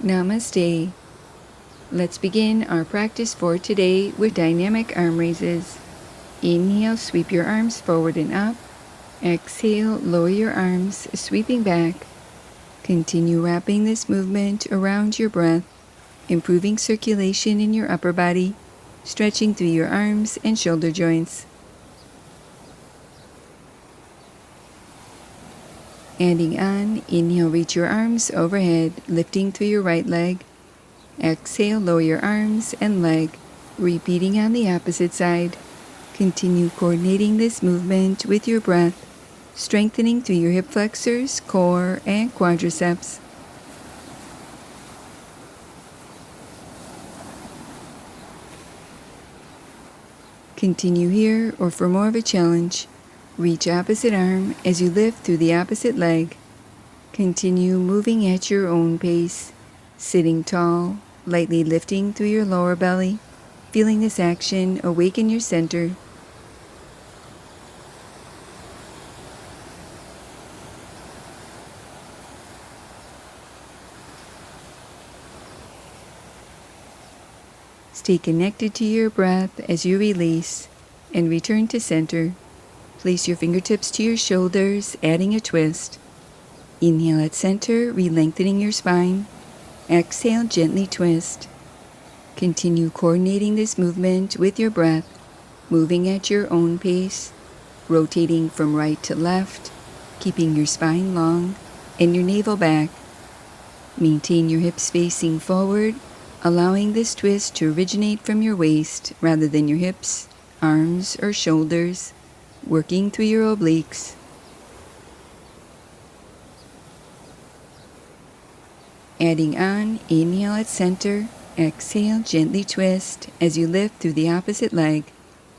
Namaste. Let's begin our practice for today with dynamic arm raises. Inhale, sweep your arms forward and up. Exhale, lower your arms, sweeping back. Continue wrapping this movement around your breath, improving circulation in your upper body, stretching through your arms and shoulder joints. Adding on, inhale, reach your arms overhead, lifting through your right leg. Exhale, lower your arms and leg, repeating on the opposite side. Continue coordinating this movement with your breath, strengthening through your hip flexors, core, and quadriceps. Continue here, or for more of a challenge, reach opposite arm as you lift through the opposite leg. Continue moving at your own pace, sitting tall, lightly lifting through your lower belly, feeling this action awaken your center. Stay connected to your breath as you release and return to center. Place your fingertips to your shoulders, adding a twist. Inhale at center, re-lengthening your spine. Exhale, gently twist. Continue coordinating this movement with your breath, moving at your own pace, rotating from right to left, keeping your spine long and your navel back. Maintain your hips facing forward, allowing this twist to originate from your waist rather than your hips, arms, or shoulders, working through your obliques. Adding on, inhale at center, exhale, gently twist as you lift through the opposite leg.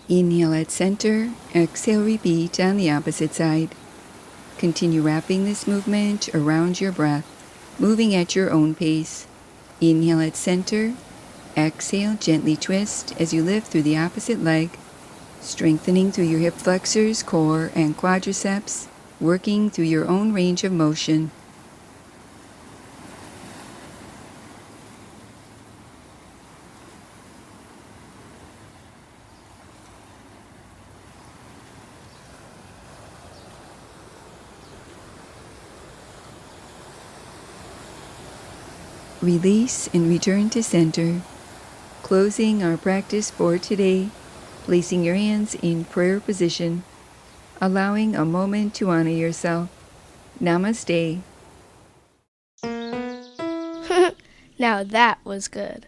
Inhale at center, exhale, repeat on the opposite side. Continue wrapping this movement around your breath, moving at your own pace. Inhale at center, exhale, gently twist as you lift through the opposite leg, strengthening through your hip flexors, core, and quadriceps, working through your own range of motion. Release and return to center. Closing our practice for today, placing your hands in prayer position, allowing a moment to honor yourself. Namaste. Now that was good.